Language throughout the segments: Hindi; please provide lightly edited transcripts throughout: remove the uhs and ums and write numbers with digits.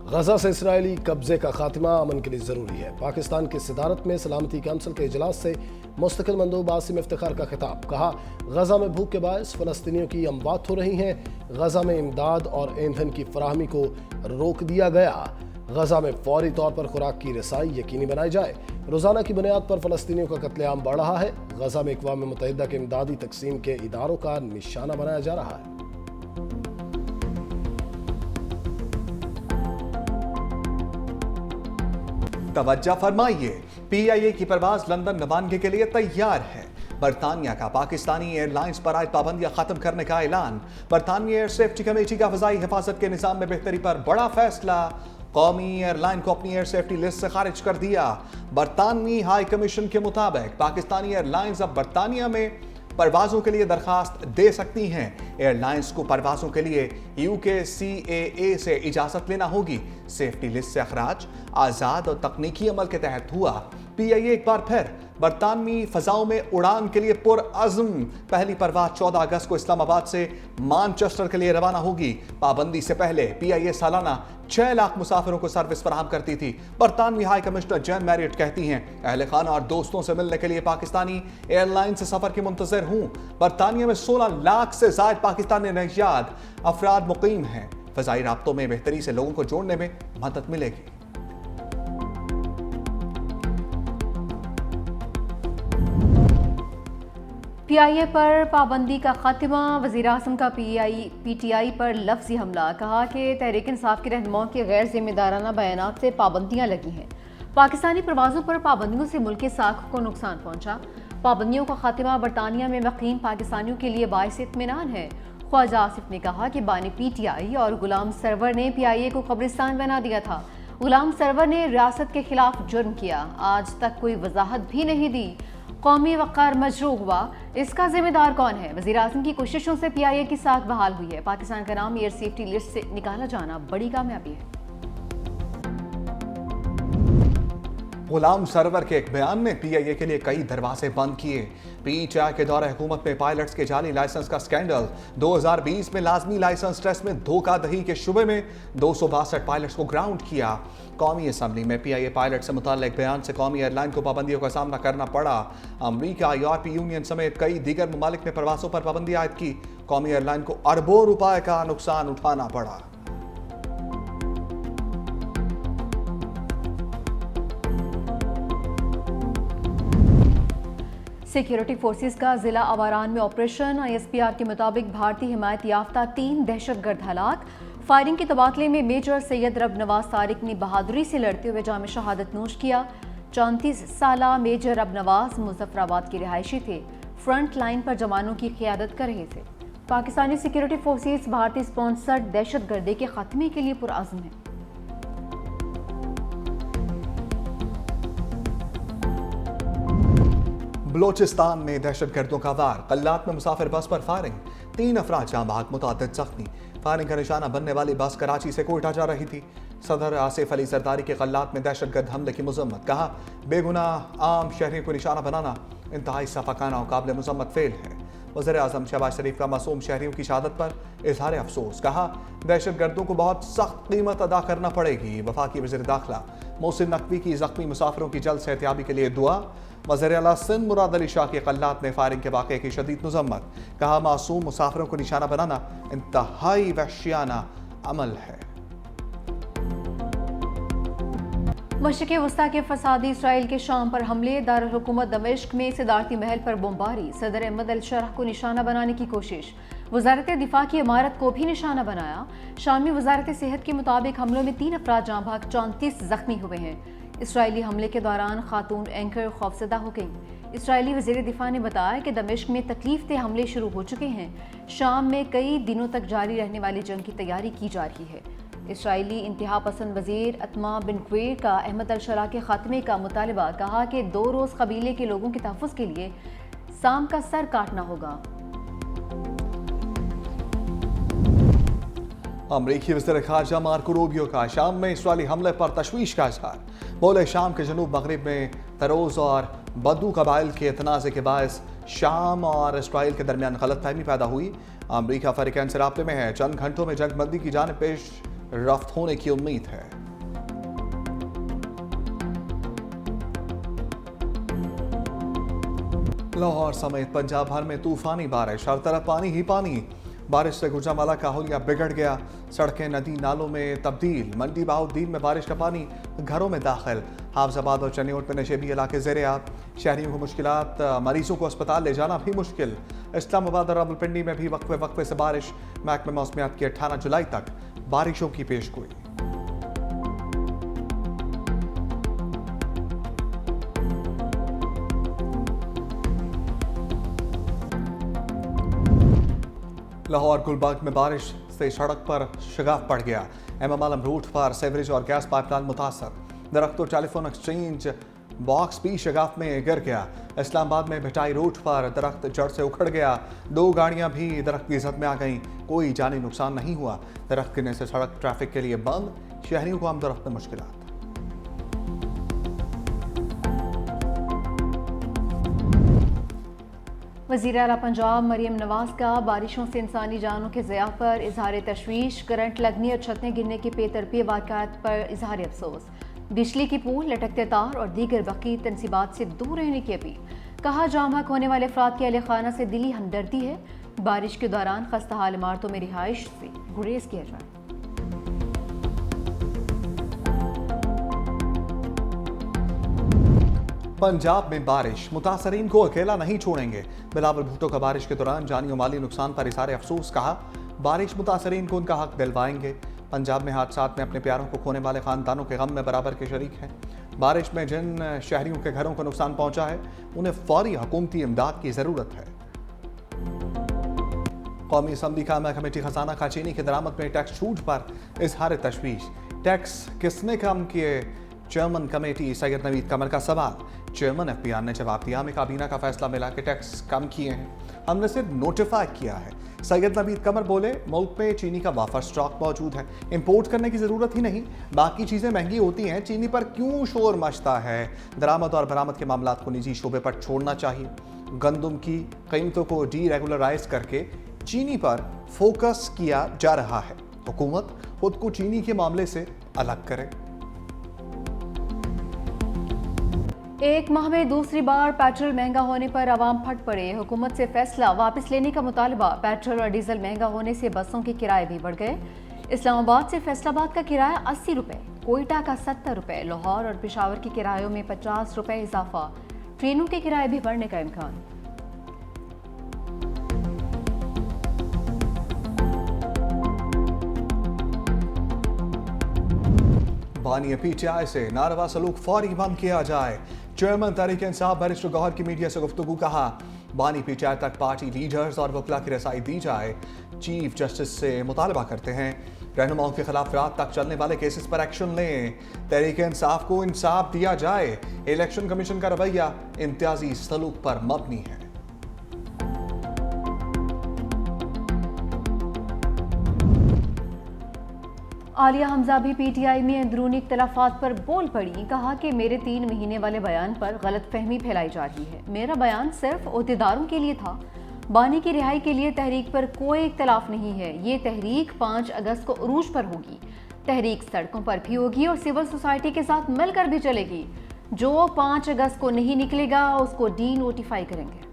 गजा से इसराइली कब्जे का खात्मा अमन के लिए जरूरी है। पाकिस्तान की सदारत में सलामती काउंसिल के इजलास से मुस्तकिल मंदूब आसिम इफ्तिखार का खिताब। कहा, गजा में भूख के बायस फलस्तीनियों की अमवात हो रही हैं। गजा में इमदाद और ईंधन की फराहमी को रोक दिया गया। गजा में फौरी तौर पर खुराक की रसाई यकीनी बनाई जाए। रोजाना की बुनियाद पर फलस्तीनियों का कत्लेआम बढ़ रहा है। गजा में अक़वाम मुत्तहिदा के इमदादी तकसीम के इदारों का निशाना बनाया जा रहा है। तवज्जो फरमाइए, PIA की परवाज लंदन रवानगी के लिए तैयार है। बरतानिया का पाकिस्तानी एयरलाइंस पर आयद पाबंदियां खत्म करने का ऐलान। बरतानवी एयर सेफ्टी कमेटी का फ़ज़ाई हिफाजत के निज़ाम में बेहतरी पर बड़ा फैसला। कौमी एयरलाइन को अपनी एयर सेफ्टी लिस्ट से खारिज कर दिया। बरतानवी हाई कमीशन के मुताबिक पाकिस्तानी एयरलाइंस अब बरतानिया में परवाजों के लिए दरखास्त दे सकती हैं। एयरलाइंस को परवाजों के लिए UKCAA से इजाजत लेना होगी। सेफ्टी लिस्ट से अखराज आज़ाद और तकनीकी अमल के तहत हुआ। PIA एक बार फिर बरतानवी फ़ज़ाओं में उड़ान के लिए पुरअज़्म। पहली परवाज 14 अगस्त को इस्लामाबाद से मानचेस्टर के लिए रवाना होगी। पाबंदी से पहले PIA सालाना 6 लाख मुसाफिरों को सर्विस फराहम करती थी। बरतानवी हाई कमिश्नर जैन मैरियट कहती हैं, अहले खाना और दोस्तों से मिलने के लिए पाकिस्तानी एयरलाइन से सफर की मुंतज़िर हूँ। बरतानिया में 16 लाख से ज़ायद पाकिस्तानी नौजवान अफराद मुकीम हैं। फ़ज़ाई राब्तों में बेहतरी से लोगों को जोड़ने में मदद मिलेगी। PIA पर पाबंदी का खात्मा। वज़ीर-ए-आज़म का PTI पर लफ्ज़ी हमला। कहा कि तहरीक इंसाफ के रहनुमाओं के गैर जिम्मेदाराना बयानात से पाबंदियां लगी हैं। पाकिस्तानी प्रवासों पर पाबंदियों से मुल्क के साख को नुकसान पहुंचा। पाबंदियों का खात्मा बरतानिया में मुक़ीम पाकिस्तानियों के लिए बाइस इत्मीनान है। ख्वाजा आसिफ ने कहा कि बानी PTI और गुलाम सरवर ने PIA को कब्रिस्तान बना दिया था। गुलाम सरवर ने रियासत के खिलाफ जुर्म किया, आज तक कोई वजाहत भी नहीं दी। कौमी वक़ार मजरूह हुआ, इसका जिम्मेदार कौन है? वज़ीर-ए-आज़म की कोशिशों से PIA की साख बहाल हुई है। पाकिस्तान का नाम एयर सेफ्टी लिस्ट से निकाला जाना बड़ी कामयाबी है। गुलाम सरवर के एक बयान में PIA के लिए कई दरवाजे बंद किए। PTI के दौरे हुकूमत में पायलट्स के जाली लाइसेंस का स्कैंडल। 2020 में लाजमी लाइसेंस टेस्ट में धोखाधड़ी के शुबे में 262 पायलट्स को ग्राउंड किया। कौमी असम्बली में PIA पायलट से मुताल्लिक बयान से कौमी एयरलाइन को पाबंदियों का सामना करना पड़ा। अमरीका, यूरोपीय यूनियन समेत कई दीगर ममालिक ने प्रवासों पर पाबंदी आयद की। कौमी एयरलाइन को अरबों रुपए का नुकसान उठाना पड़ा। सिक्योरिटी फोर्सेस का जिला आवारान में ऑपरेशन। ISPR के मुताबिक भारतीय हिमायत याफ्ता 3 दहशतगर्द हलाक। फायरिंग के तबादले में मेजर सैयद रब नवाज तारिक ने बहादुरी से लड़ते हुए जाम शहादत नोश किया। 34 साला मेजर रब नवाज मुजफ्फराबाद के रिहायशी थे। फ्रंट लाइन पर जवानों की क़ियादत कर रहे थे। पाकिस्तानी सिक्योरिटी फोर्सेस भारतीय स्पॉन्सर्ड दहशतगर्दी के खात्मे के लिए पुरअज़्म है। बलोचिस्तान में दहशतगर्दों का वार। कल्लात में मुसाफिर बस पर फायरिंग। 3 अफराद जाँ बहक, मुतअद्दिद जख्मी। फायरिंग का निशाना बनने वाली बस कराची से कोयटा जा रही थी। सदर आसिफ अली जरदारी के कल्लात में दहशतगर्द हमले की मजम्मत। कहा, बेगुनाह आम शहरियों को निशाना बनाना इंतहाई सफाकाना और काबिल मजम्मत फेल है। वज़ीर-ए-आज़म शहबाज शरीफ का मासूम शहरियों की शहादत पर इजहार अफसोस। कहा, दहशतगर्दों को बहुत सख्त कीमत अदा करना पड़ेगी। वफाकी वज़ीर दाखिला मोहसिन नकवी की जख्मी मुसाफिरों की जल्द सेहतियाबी के लिए दुआ। वज़ीर आला सिंध मुराद अली शाह के कल्लात में फायरिंग के वाक़े की शदीद मजम्मत। कहा, मासूम मुसाफिरों को निशाना बनाना इंतहाई वहशियाना अमल है। मशरिक़ वस्ता के फसादी इसराइल के शाम पर हमले। दारुल हुकूमत दमिश्क में सदारती महल पर बमबारी। सदर अहमद अल शरह को निशाना बनाने की कोशिश। वजारत दिफा की इमारत को भी निशाना बनाया। शामी वजारत सेहत के मुताबिक हमलों में 3 अफराद जाँ बहक, 34 जख्मी हुए हैं। इसराइली हमले के दौरान खातून एंकर खौफजदा हो गई। इसराइली वज़ीर दिफा ने बताया कि दमिश्क में तकलीफ हमले शुरू हो चुके हैं। शाम में कई दिनों तक जारी रहने वाली जंग की तैयारी की जा रही है। इसराइली इंतहा पसंद वज़ीर अतमा बिन क्वेर का अहमद अल शरा के खात्मे का मुतालबा। कहा कि 2 रोज़ कबीले के लोगों के तहफ़्फ़ुज़ के लिए साम का सर काटना होगा। अमरीकी वज़ीर ख़ारजा मार्को रूबियो का शाम में इसराइली हमले पर तशवीश का इज़हार। बोले, शाम के जनूब मगरिब में तरोज़ और बदू कबाइल के तनाज़े के बायस शाम और इसराइल के दरमियान गलतफहमी पैदा हुई। अमरीका फ़रीक़ैन से राब्ते में है। चंद घंटों में जंगबंदी की जानिब पेश रफ्त होने की उम्मीद है। लाहौर समेत पंजाब भर में तूफानी बारिश, हर तरफ पानी ही पानी। बारिश से गुजरांवाला का हुलिया बिगड़ गया, सड़कें नदी नालों में तब्दील। मंडी बहाउद्दीन में बारिश का पानी घरों में दाखिल। हाफजाबाद और चन्योट में नशेबी इलाके ज़ेरे आब, शहरियों को मुश्किलात, मरीजों को अस्पताल ले जाना भी मुश्किल। इस्लामाबाद और रावलपिंडी में भी वक्फे वक्फे से बारिश। महकमे मौसमियात की 18 जुलाई तक बारिशों की पेशगोई। लाहौर गुलबर्ग में बारिश से सड़क पर शगाफ पड़ गया। एमएम आलम रूट पर सेवरेज और गैस पाइपलाइन मुतासर। दरख्त और टेलीफोन एक्सचेंज बॉक्स भी शगाफ में गिर गया। इस्लामाबाद में भिटाई रूट पर दरख्त जड़ से उखड़ गया। 2 गाड़ियां भी दरख्त की जद में आ गईं। कोई जानी नुकसान नहीं हुआ। दरख्त गिरने से सड़क ट्रैफिक के लिए बंद। शहरियों को आमदोरफ्त में मुश्किलात। वज़ीर आला पंजाब मरियम नवाज का बारिशों से इंसानी जानों के ज़िया पर इजहार तशवीश। करंट लगने और छतें गिरने के बेतरतीब वाक़यात पर इजहार अफसोस। बिजली की पोल, लटकते तार और दीगर बकी तनसीबात से दूर रहने की अपील। कहा जाम हक होने वाले अफराद की अहले खाना से दिली हमदर्दी है। बारिश के दौरान खस्ता हाल इमारतों में रिहाइश से गुरेज किया जाए। पंजाब में बारिश, मुतासरीन को अकेला नहीं छोड़ेंगे। बिलावल भुट्टो का बारिश के दौरान जानी और माली नुकसान पर इज़हार अफसोस। कहा बारिश मुतासरीन को उनका हक दिलवाएंगे। पंजाब में हादसात में अपने प्यारों को खोने वाले खानदानों के गम में बराबर के शरीक हैं। बारिश में जिन शहरियों के घरों को नुकसान पहुंचा है उन्हें फौरी हुकूमती इमदाद की जरूरत है। कौमी असम्बली कायमा कमेटी खजाना खा चीनी की दरामद में टैक्स छूट पर इजहार तशवीश। टैक्स किसने कम किए? चेयरमैन कमेटी सैयद नवीद कमर का सवाल। चेयरमैन एफपीआर ने जवाब दिया, हमें काबीना का फैसला मिला कि टैक्स कम किए हैं, हमने सिर्फ नोटिफाई किया है। सैयद नवीद कमर बोले मुल्क में चीनी का वाफर स्टॉक मौजूद है, इंपोर्ट करने की जरूरत ही नहीं। बाकी चीजें महंगी होती हैं, चीनी पर क्यों शोर मचता है? दरामद और बरामद के मामला को निजी शोबे पर छोड़ना चाहिए। गंदम की कीमतों को डीरेगुलराइज करके चीनी पर फोकस किया जा रहा है। हुकूमत खुद को चीनी के मामले से अलग करे। एक माह में दूसरी बार पेट्रोल महंगा होने पर आवाम फट पड़े। हुकूमत से फैसला वापस लेने का मुतालबा। पेट्रोल और डीजल महंगा होने से बसों के किराए भी बढ़ गए। इस्लामाबाद से फैसलाबाद का किराया 80 रुपये, कोयटा का 70 रुपये, लाहौर और पेशावर के किरायों में 50 रुपये इजाफा। ट्रेनों के किराए भी बढ़ने का इम्कान। बानी पीटीआई से नारवा सलूक फौरी बंद किया जाए। चेयरमैन तहरीक इंसाफ बैरिस्टर गौहर की मीडिया से गुफ्तगू। कहा बानी पीटीआई तक पार्टी लीडर्स और वकला की रसाई दी जाए। चीफ जस्टिस से मुतालबा करते हैं रहनुमाओं के खिलाफ रात तक चलने वाले केसेस पर एक्शन लें। तहरीक इंसाफ को इंसाफ दिया जाए। इलेक्शन कमीशन का रवैया इम्तियाजी सलूक पर मबनी है। आलिया हमजा भी पीटीआई में अंदरूनी इख्तलाफात पर बोल पड़ी। कहा कि मेरे 3 महीने वाले बयान पर गलतफहमी फैलाई जा रही है। मेरा बयान सिर्फ ओहदेदारों के लिए था। बानी की रिहाई के लिए तहरीक पर कोई इख्तलाफ नहीं है। ये तहरीक 5 अगस्त को उरूज पर होगी। तहरीक सड़कों पर भी होगी और सिविल सोसाइटी के साथ मिलकर भी चलेगी। जो 5 अगस्त को नहीं निकलेगा उसको डी नोटिफाई करेंगे।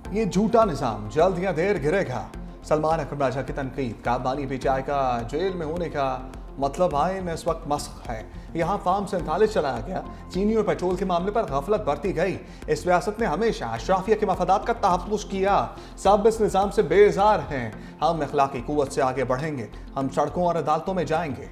ये झूठा निजाम जल्द या देर गिरेगा। सलमान अकबर राजा की तनकीद। का बानी पीटीआई का जेल में होने का मतलब आइन इस वक्त मस्ख है। यहाँ फार्म 47 चलाया गया। चीनी और पेट्रोल के मामले पर गफलत बरती गई। इस रियासत ने हमेशा अशराफिया के मफादात का तहफ़्फ़ुज़ किया। सब इस निज़ाम से बेजार हैं। हम अखलाकी कुव्वत से आगे बढ़ेंगे। हम सड़कों और अदालतों में जाएंगे।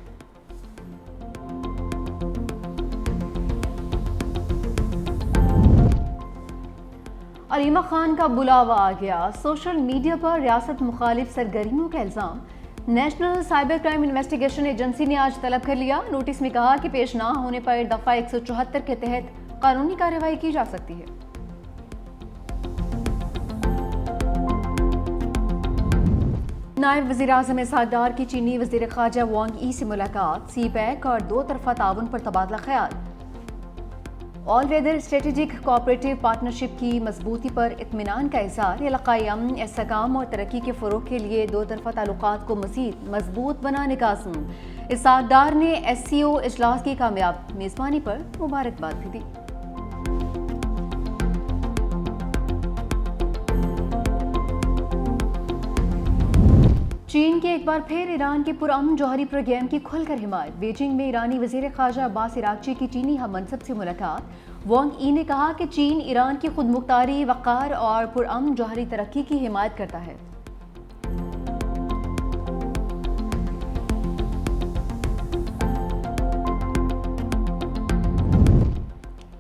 अलीमा खान का बुलावा आ गया। सोशल मीडिया पर रियासत मुखालिफ सरगर्मियों का इल्ज़ाम। National cyber crime investigation agency ने आज तलब कर लिया। नोटिस में कहा कि पेश ना होने पर दफ़ा 174 के तहत कानूनी कार्रवाई की जा सकती है। नायब वज़ीर-ए-आज़म इसहाक डार की चीनी वज़ीर ख़ारजा वांग यी से मुलाकात। सी पैक और 2 तरफ़ा ताउन पर तबादला ख्याल। All weather strategic cooperative partnership की मजबूती पर इत्मीनान का इज़हार। इलाकाई अमन, इस्तेहकाम और तरक्की के फ़रोग़ के लिए दो तरफ़ा ताल्लुकात को मज़ीद मजबूत बनाने का अज़्म। इसाकदार ने SCO इजलास की कामयाब मेज़बानी पर मुबारकबाद भी दी। चीन की एक बार फिर ईरान के पुरअमन जौहरी प्रोग्राम की खुलकर हिमायत। बीजिंग में ईरानी वज़ीर ख़ारजा अब्बास इराक़ची की चीनी हम मनसब से मुलाकात। वांग यी ने कहा कि चीन ईरान की खुदमुख्तारी, वक़ार और पुरअमन जौहरी तरक्की की हिमायत करता है।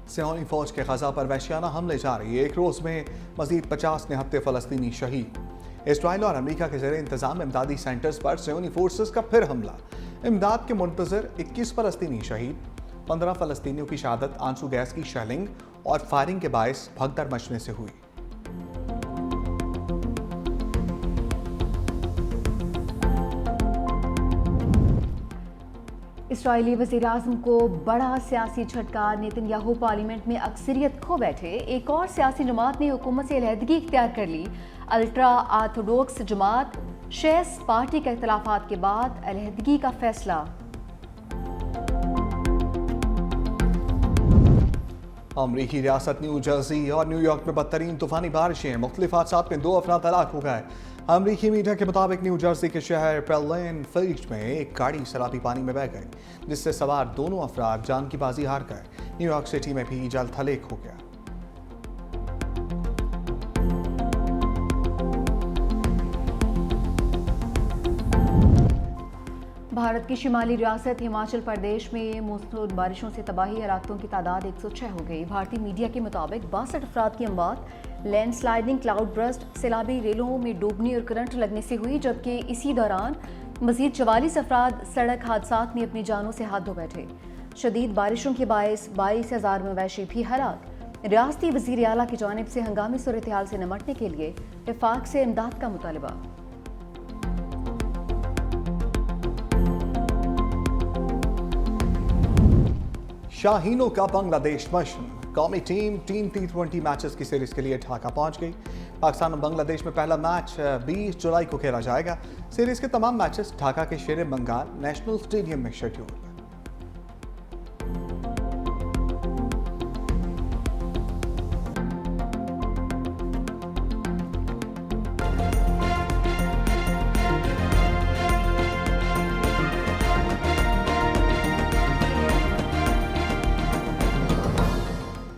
सियोनी फौज के गजा पर वहशियाना हमले जारी। एक रोज में मजीद 50 निहत्ते फलस्तीनी शहीद। इसराइल और अमेरिका के ज़रिए इंतजाम इमदादी सेंटर्स पर सियोनी फोर्सेस का फिर हमला। इमदाद के मुंतजर 21 फलस्तीनी शहीद। 15 फलस्तीनियों की शहादत आंसू गैस की शेलिंग और फायरिंग के बायस भगदड़ मचने से हुई। इसराइली वज़ीर-ए-आज़म को बड़ा सियासी झटका। नेतन्याहू पार्लियामेंट में अक्सरियत खो बैठे। एक और सियासी जमात ने हुकूमत से अलहदगी इख्तियार कर ली। अल्ट्रा आर्थोडॉक्स जमात शेस पार्टी के इख्तिलाफात के बाद अलहदगी का फैसला। अमरीकी रियासत न्यू जर्सी और न्यूयॉर्क में बदतरीन तूफानी बारिशें। मुख्तलिफ हादसात में 2 अफराद हलाक हो गए। अमरीकी मीडिया के मुताबिक न्यू जर्सी के शहर पेलेन फील्ड में एक गाड़ी सैलाबी पानी में बह गई, जिससे सवार दोनों अफराद जान की बाजी हार गए। न्यूयॉर्क सिटी में भी जल थलेक हो गया। भारत की शिमाली रियासत हिमाचल प्रदेश में मूसलाधार बारिशों से तबाही हलाकतों की तादाद 106 हो गई। भारतीय मीडिया के मुताबिक 62 अफराद की अमवात लैंडस्लाइडिंग, क्लाउड ब्रस्ट, सैलाबी रेलों में डूबने और करंट लगने से हुई, जबकि इसी दौरान मजीद 44 अफराद सड़क हादसात में अपनी जानों से हाथ धो बैठे। शदीद बारिशों के बायस 22,000 मवेशी भी हलाक। रियासती वज़ीर आला की जानिब से हंगामी सूरत हाल से निमटने के लिए वफाक से इमदाद का मुतालबा। शाहीनों का बांग्लादेश मिशन। कौमी टीम T20 मैचेस की सीरीज के लिए ढाका पहुंच गई। पाकिस्तान और बांग्लादेश में पहला मैच 20 जुलाई को खेला जाएगा। सीरीज के तमाम मैचेस ढाका के शेर बंगाल नेशनल स्टेडियम में शेड्यूल।